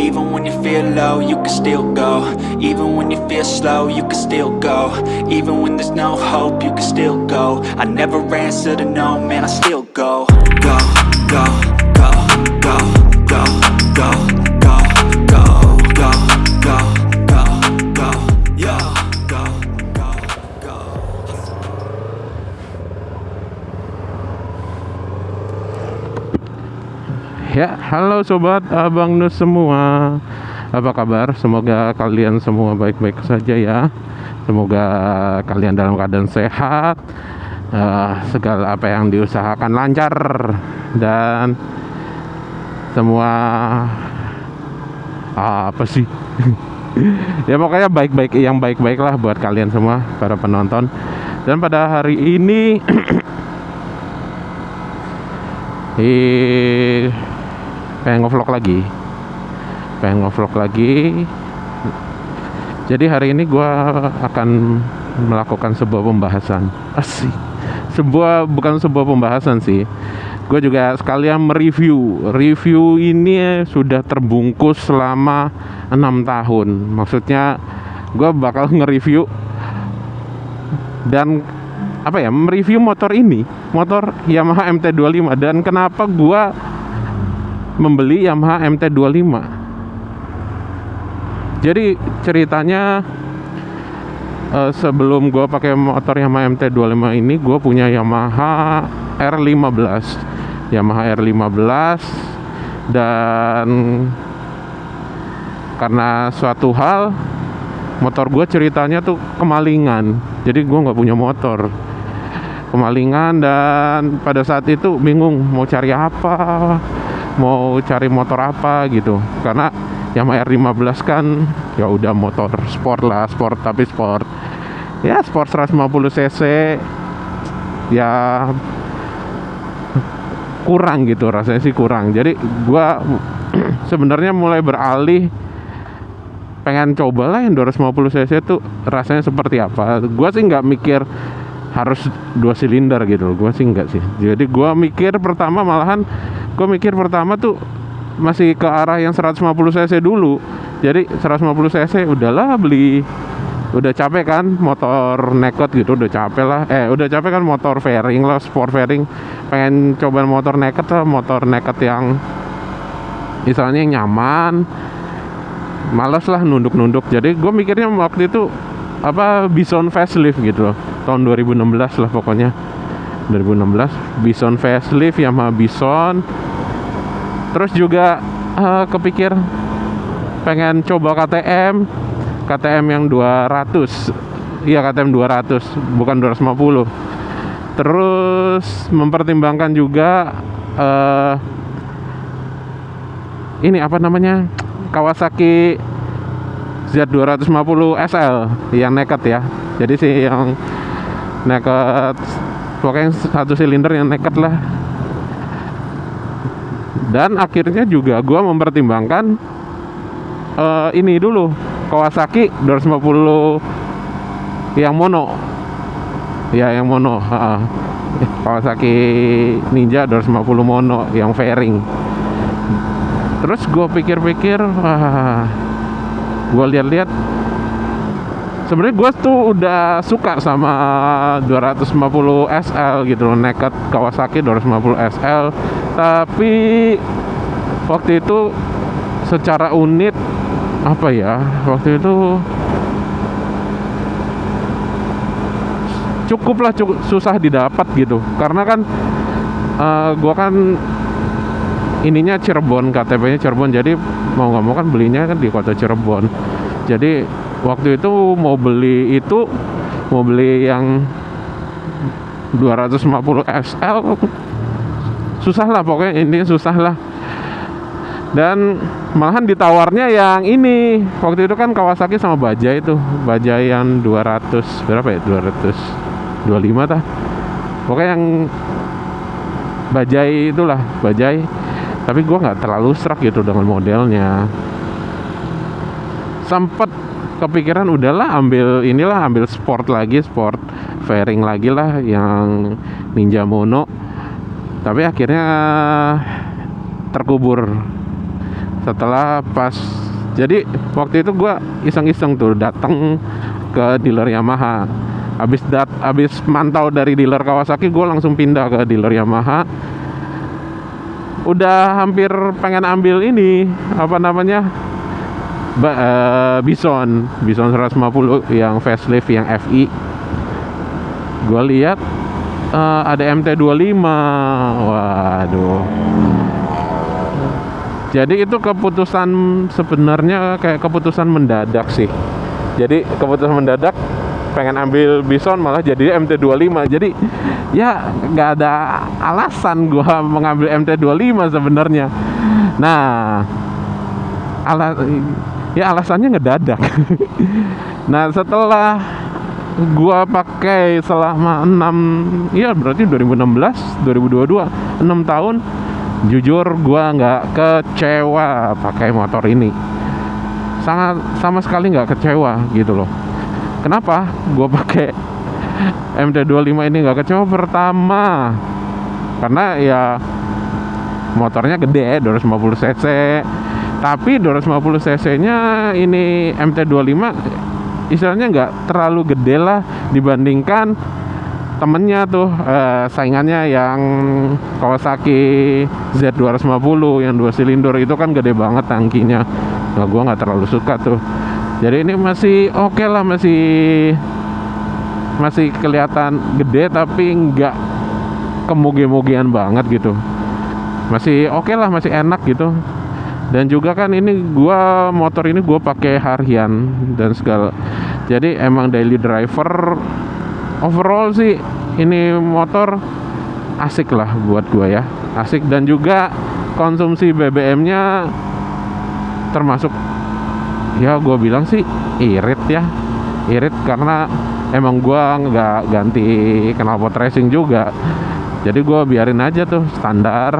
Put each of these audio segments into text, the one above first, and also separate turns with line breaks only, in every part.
Even when you feel low, you can still go. Even when you feel slow, you can still go. Even when there's no hope, you can still go. I never answer to no, man, I still go. Go, go, go, go, go, go, go, go, go, go, go, go, yo, go, go, go.
Ya, halo sobat Abang Nus semua. Apa kabar? Semoga kalian semua baik-baik saja ya. Semoga kalian dalam keadaan sehat. Segala apa yang diusahakan lancar dan semua apa sih? Ya pokoknya baik-baik, yang baik-baik lah buat kalian semua para penonton. Dan pada hari ini pengen ngevlog lagi. Jadi hari ini gue akan melakukan sebuah pembahasan. Asik. Bukan sebuah pembahasan sih. Gue juga sekalian mereview. Review ini sudah terbungkus selama 6 tahun. Maksudnya gue bakal nge-review dan mereview motor Yamaha MT-25. Dan kenapa gue membeli Yamaha MT-25. Jadi ceritanya sebelum gue pakai motor Yamaha MT-25 ini, gue punya Yamaha R15 dan karena suatu hal motor gue ceritanya tuh kemalingan. Jadi gue nggak punya motor, kemalingan, dan pada saat itu bingung mau cari motor apa gitu, karena Yamaha R15 kan ya udah motor sport 150 cc ya kurang gitu, rasanya sih kurang. Jadi gua sebenarnya mulai beralih pengen coba lah yang 250 cc tuh rasanya seperti apa. Gua sih nggak mikir harus 2 silinder gitu, gue sih enggak sih. Jadi gue mikir pertama tuh masih ke arah yang 150 cc dulu. Jadi 150 cc udahlah beli, udah capek kan motor naked gitu, udah capek kan motor fairing lah, sport fairing. Pengen coba motor naked yang misalnya yang nyaman, males lah nunduk. Jadi gue mikirnya waktu itu Bison facelift gitu loh, tahun 2016 lah pokoknya, 2016 Bison facelift, Yamaha Bison. Terus juga kepikir pengen coba KTM yang 200, iya KTM 200 bukan 250. Terus mempertimbangkan juga Kawasaki Z250 SL yang naked ya. Jadi sih yang naked, pokoknya 1 silinder yang naked lah. Dan akhirnya juga gue mempertimbangkan ini dulu, Kawasaki 250 yang mono. Ya yang mono, Kawasaki Ninja 250 mono yang fairing. Terus gue pikir-pikir, gue lihat-lihat, sebenarnya gue tuh udah suka sama 250 SL gitu loh, naked Kawasaki 250 SL. Tapi waktu itu secara unit waktu itu cukup susah didapat gitu, karena kan gue kan ininya Cirebon, KTP-nya Cirebon, jadi mau nggak mau kan belinya kan di kota Cirebon. Jadi waktu itu mau beli yang 250 SL susah lah, pokoknya ini susah lah. Dan malahan ditawarnya yang ini, waktu itu kan Kawasaki sama Bajaj yang 200 berapa ya, 225 tah, pokoknya yang Bajaj, tapi gue nggak terlalu serak gitu dengan modelnya. Sempet kepikiran udahlah ambil sport fairing lagi lah yang Ninja Mono, tapi akhirnya terkubur setelah pas, jadi waktu itu gue iseng-iseng tuh datang ke dealer Yamaha. Abis mantau dari dealer Kawasaki, gue langsung pindah ke dealer Yamaha. Udah hampir pengen ambil ini, apa namanya, Bison 150 yang facelift, yang FI. Gue lihat ada MT25. Waduh. Jadi itu keputusan, sebenarnya kayak keputusan mendadak sih. Jadi keputusan mendadak pengen ambil Bison, malah jadi MT25. Jadi ya nggak ada alasan gua mengambil MT25 sebenarnya. Nah, alasannya ngedadak. Nah, setelah gua pakai selama 6, ya berarti 2016 2022, 6 tahun, jujur gua nggak kecewa pakai motor ini. Sama sekali nggak kecewa gitu loh. Kenapa gue pakai MT25 ini nggak kecewa? Pertama, karena ya motornya gede, 250 cc. Tapi 250 cc nya ini MT25 istilahnya nggak terlalu gede lah dibandingkan temennya tuh, saingannya yang Kawasaki Z250 yang 2 silinder itu kan gede banget tangkinya. Nah, gue nggak terlalu suka tuh. Jadi ini masih oke lah, masih kelihatan gede tapi nggak kemoge-mogean banget gitu. Masih oke lah, masih enak gitu. Dan juga kan ini motor ini gua pakai harian dan segala. Jadi emang daily driver. Overall sih ini motor asik lah buat gua ya. Asik, dan juga konsumsi BBM-nya termasuk, ya gue bilang sih irit karena emang gue nggak ganti knalpot racing juga. Jadi gue biarin aja tuh standar,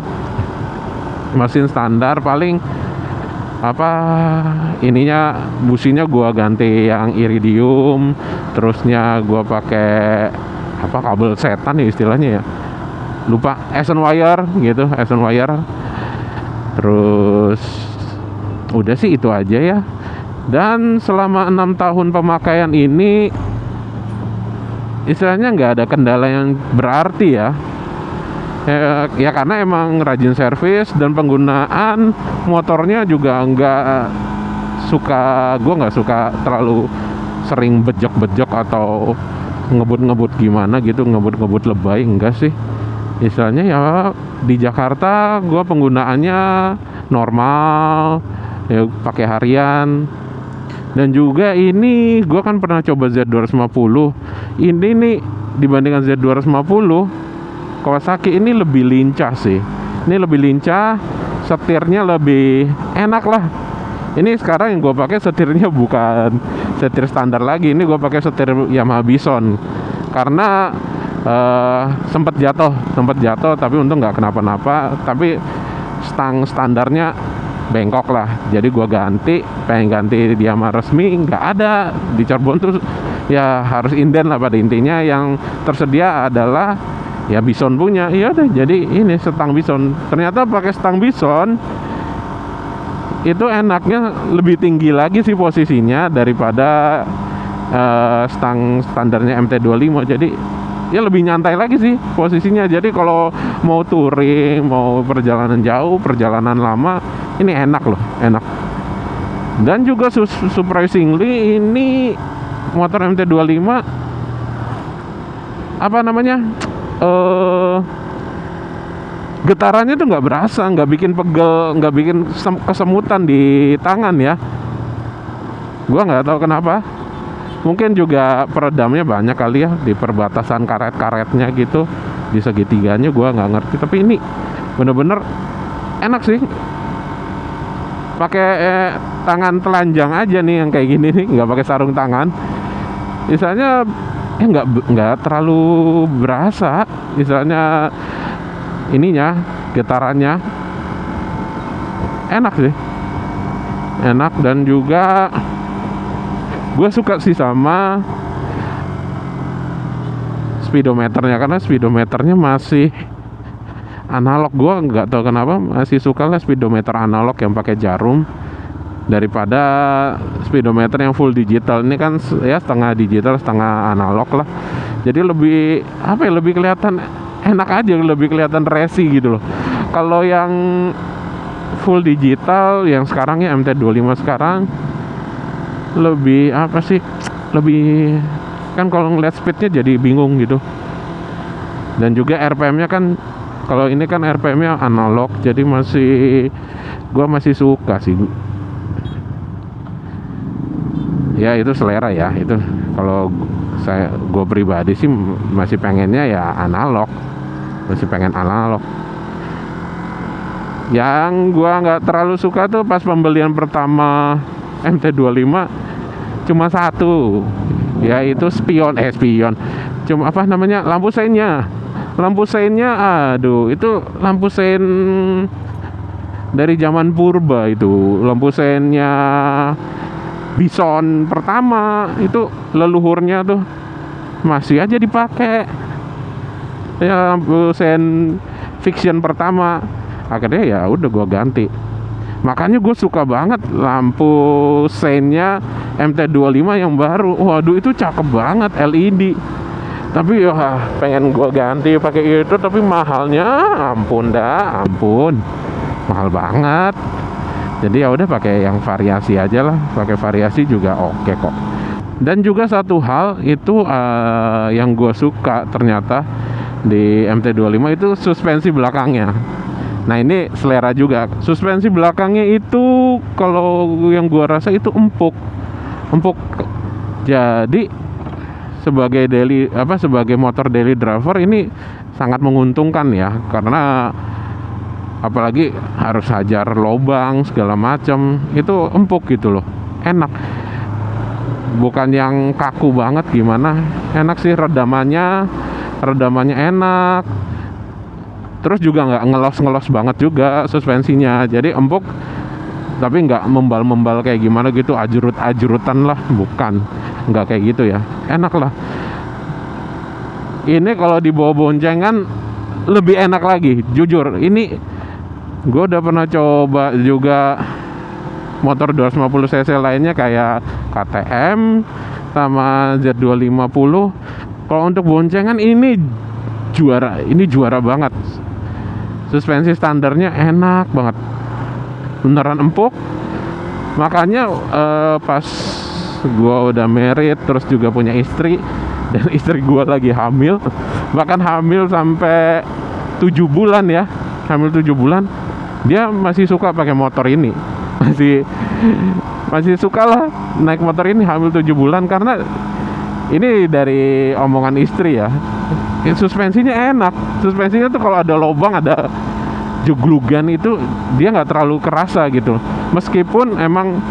mesin standar. Paling apa ininya, businya gue ganti yang iridium, terusnya gue pakai apa, kabel setan ya istilahnya ya, lupa, Essen wire gitu, Essen wire. Terus udah sih itu aja ya. Dan selama 6 tahun pemakaian ini istilahnya nggak ada kendala yang berarti ya. Ya karena emang rajin servis, dan penggunaan motornya juga gue nggak suka terlalu sering bejok-bejok atau ngebut-ngebut gimana gitu, ngebut-ngebut lebay, enggak sih. Istilahnya ya di Jakarta gue penggunaannya normal ya, pakai harian. Dan juga ini gue kan pernah coba Z250. Ini nih dibandingkan Z250, Kawasaki ini lebih lincah sih. Ini lebih lincah, setirnya lebih enak lah. Ini sekarang yang gue pakai setirnya bukan setir standar lagi. Ini gue pakai setir Yamaha Bison. Karena sempat jatuh, tapi untung nggak kenapa-napa. Tapi stang standarnya bengkok lah, jadi gua pengen ganti di Yamaha resmi, nggak ada di Cirebon tuh, ya harus inden lah. Pada intinya yang tersedia adalah ya Bison punya. Iya deh, jadi ini stang Bison. Ternyata pakai stang Bison itu enaknya lebih tinggi lagi sih posisinya daripada stang standarnya MT25. Jadi ya lebih nyantai lagi sih posisinya. Jadi kalau mau touring, mau perjalanan jauh, perjalanan lama, ini enak loh, enak. Dan juga surprisingly ini motor MT25 apa namanya, getarannya tuh nggak berasa, nggak bikin pegel, nggak bikin kesemutan di tangan ya. Gua nggak tahu kenapa. Mungkin juga peredamnya banyak kali ya di perbatasan karet-karetnya gitu, di segitiganya gua nggak ngerti. Tapi ini bener-bener enak sih. Pakai tangan telanjang aja nih yang kayak gini nih, nggak pakai sarung tangan. Misalnya nggak terlalu berasa, misalnya ininya, getarannya enak sih, enak. Dan juga gue suka sih sama speedometernya, karena speedometernya masih analog. Gua nggak tahu kenapa masih suka lah speedometer analog yang pakai jarum daripada speedometer yang full digital. Ini kan ya setengah digital setengah analog lah, jadi lebih apa ya, lebih kelihatan enak aja, lebih kelihatan racing gitu loh. Kalau yang full digital yang sekarang ya MT25 sekarang lebih apa sih, lebih kan kalau ngeliat speednya jadi bingung gitu. Dan juga RPM-nya kan, kalau ini kan RPM-nya analog, jadi gua masih suka sih. Ya itu selera ya, itu kalau gue pribadi sih masih pengennya ya analog, masih pengen analog. Yang gua nggak terlalu suka tuh pas pembelian pertama MT25 cuma satu, yaitu spion, cuma apa namanya, lampu seinnya, aduh itu lampu sein dari zaman purba. Itu lampu seinnya Bison pertama, itu leluhurnya tuh masih aja dipakai ya, lampu sein Vision pertama. Akhirnya ya udah gua ganti. Makanya gue suka banget lampu seinnya MT25 yang baru. Waduh itu cakep banget, LED. Tapi ya pengen gue ganti pakai itu, tapi mahalnya ampun, mahal banget. Jadi ya udah pakai yang variasi aja lah, pakai variasi juga oke kok. Dan juga satu hal itu yang gue suka ternyata di MT25 itu suspensi belakangnya. Nah ini selera juga, suspensi belakangnya itu kalau yang gue rasa itu empuk. Jadi sebagai motor daily driver ini sangat menguntungkan ya, karena apalagi harus hajar lobang segala macam, itu empuk gitu loh, enak, bukan yang kaku banget gimana, enak sih, redamannya enak, terus juga nggak ngelos banget juga suspensinya, jadi empuk tapi nggak membal kayak gimana gitu, ajurut-ajurutan lah, bukan, nggak kayak gitu ya, enak lah. Ini kalau dibawa boncengan lebih enak lagi, jujur. Ini gue udah pernah coba juga motor 250 cc lainnya kayak KTM sama Z250. Kalau untuk boncengan ini juara banget. Suspensi standarnya enak banget, beneran empuk. Makanya pas gue udah married, terus juga punya istri, dan istri gue lagi hamil, bahkan hamil sampai 7 bulan ya, hamil 7 bulan, dia masih suka pakai motor ini, masih suka lah naik motor ini hamil 7 bulan, karena ini dari omongan istri ya, suspensinya enak. Suspensinya tuh kalau ada lubang, ada juglugan itu dia nggak terlalu kerasa gitu, meskipun emang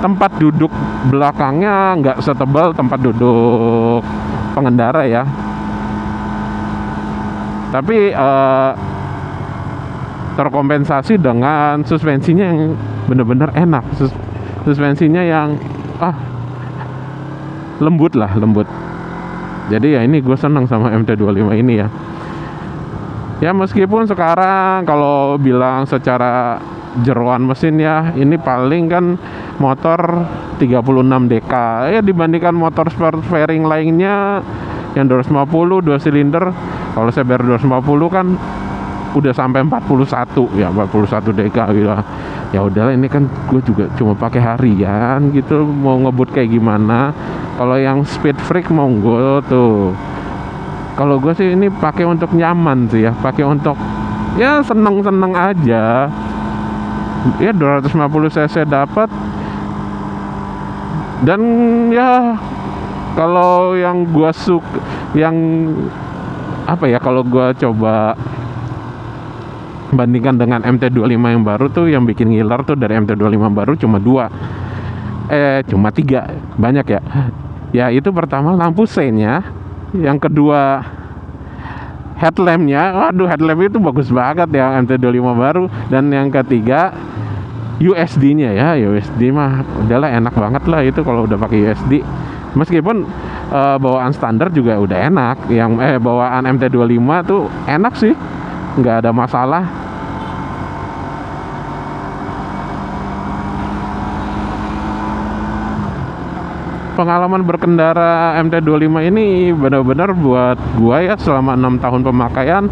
tempat duduk belakangnya nggak setebal tempat duduk pengendara ya, tapi terkompensasi dengan suspensinya yang bener-bener enak, suspensinya yang lembut. Jadi ya ini gue senang sama MT25 ini ya. Ya meskipun sekarang kalau bilang secara jeroan mesin ya, ini paling kan motor 36 dk ya, dibandingkan motor sport fairing lainnya yang 250 2 silinder. Kalau CBR 250 kan udah sampai 41 dk gitu. Ya udahlah, ini kan gue juga cuma pakai harian gitu, mau ngebut kayak gimana. Kalau yang speed freak monggo tuh. Kalau gue sih ini pakai untuk nyaman sih ya, pakai untuk ya seneng aja. Ya 250 cc dapat. Dan ya kalau yang gue suka, yang apa ya, kalau gue coba bandingkan dengan MT25 yang baru tuh, yang bikin ngiler tuh dari MT25 baru cuma 3, banyak ya. Ya itu pertama lampu seinnya, yang kedua headlampnya, waduh headlamp itu bagus banget ya MT25 baru, dan yang ketiga USD-nya ya, USD mah udahlah enak banget lah itu kalau udah pakai USD. Meskipun bawaan standar juga udah enak, yang bawaan MT25 tuh enak sih, nggak ada masalah. Pengalaman berkendara MT25 ini benar-benar buat gua ya selama 6 tahun pemakaian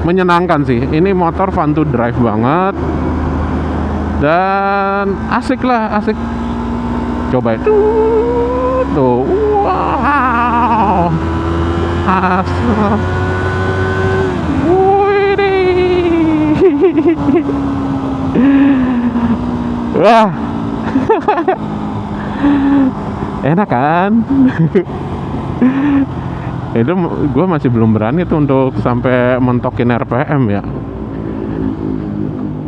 menyenangkan sih. Ini motor fun to drive banget dan asik lah, asik. Coba itu tuh, wow, asik. Wah, enak kan? Itu gue masih belum berani tuh untuk sampai mentokin RPM ya.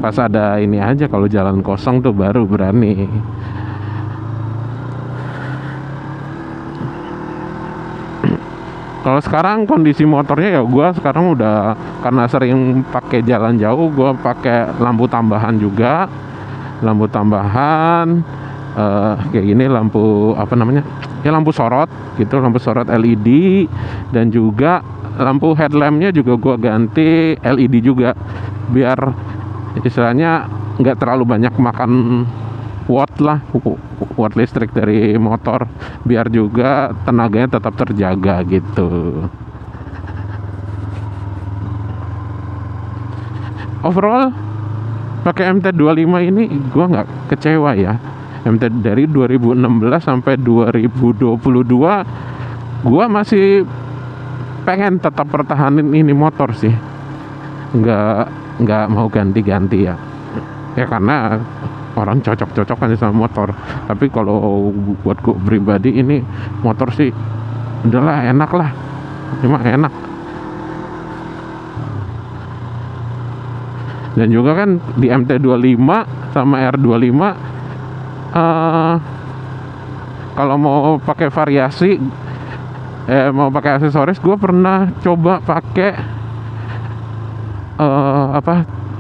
Pas ada ini aja, kalau jalan kosong tuh baru berani. Kalau sekarang kondisi motornya ya, gue sekarang udah karena sering pakai jalan jauh, gue pakai lampu tambahan juga, lampu tambahan kayak gini, lampu apa namanya ya, lampu sorot gitu, lampu sorot LED, dan juga lampu headlampnya juga gue ganti LED juga, biar istilahnya nggak terlalu banyak makan watt lah, watt listrik dari motor, biar juga tenaganya tetap terjaga gitu. Overall pakai MT25 ini gue nggak kecewa ya. MT dari 2016 sampai 2022 gue masih pengen tetap pertahanin ini motor sih, nggak mau ganti-ganti ya karena orang cocok-cocokan sama motor. Tapi kalau buat gue pribadi, ini motor sih udahlah, enak lah, cuma enak. Dan juga kan di MT25 sama R25 kalau mau pakai variasi, mau pakai aksesoris, gue pernah coba pakai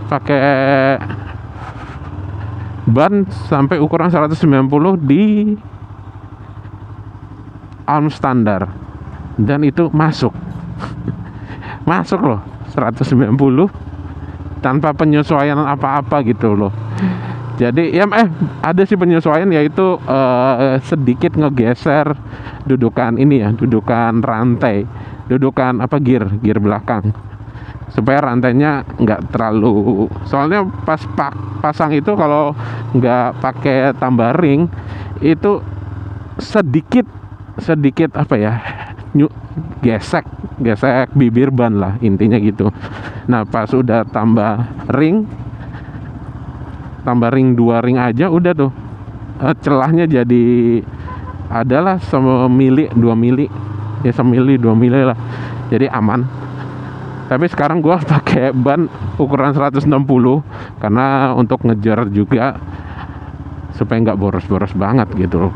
pakai ban sampai ukuran 190 di Alm standar, dan itu masuk masuk loh, 190 tanpa penyesuaian apa-apa gitu loh. Jadi ya ada sih penyesuaian, yaitu sedikit ngegeser dudukan ini ya, dudukan rantai, dudukan gear belakang, supaya rantainya nggak terlalu, soalnya pas pasang itu kalau nggak pakai tambah ring itu sedikit gesek bibir ban lah, intinya gitu. Nah pas udah tambah ring 2 ring aja, udah tuh celahnya jadi adalah 1 mili 2 mili ya, 1 mili 2 mili lah, jadi aman. Tapi sekarang gua pakai ban ukuran 160 karena untuk ngejar juga supaya nggak boros-boros banget gitu,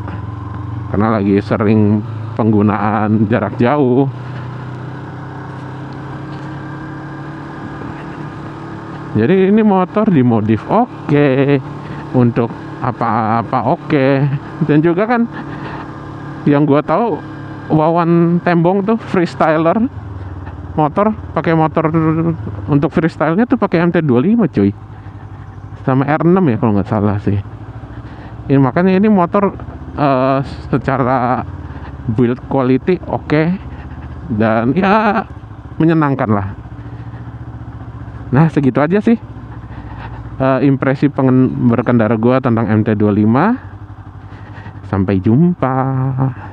karena lagi sering penggunaan jarak jauh. Jadi ini motor dimodif oke, untuk apa-apa oke. Dan juga kan yang gua tahu, Wawan Tembong tuh freestyler motor, pakai motor untuk freestylenya tuh pakai MT25 cuy, sama R6 ya kalau nggak salah sih. Ini makanya ini motor secara build quality oke, dan ya menyenangkan lah. Nah segitu aja sih impresi berkendara gue tentang MT25. Sampai jumpa.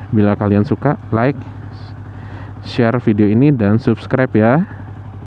Bila kalian suka, like, share video ini, dan subscribe ya.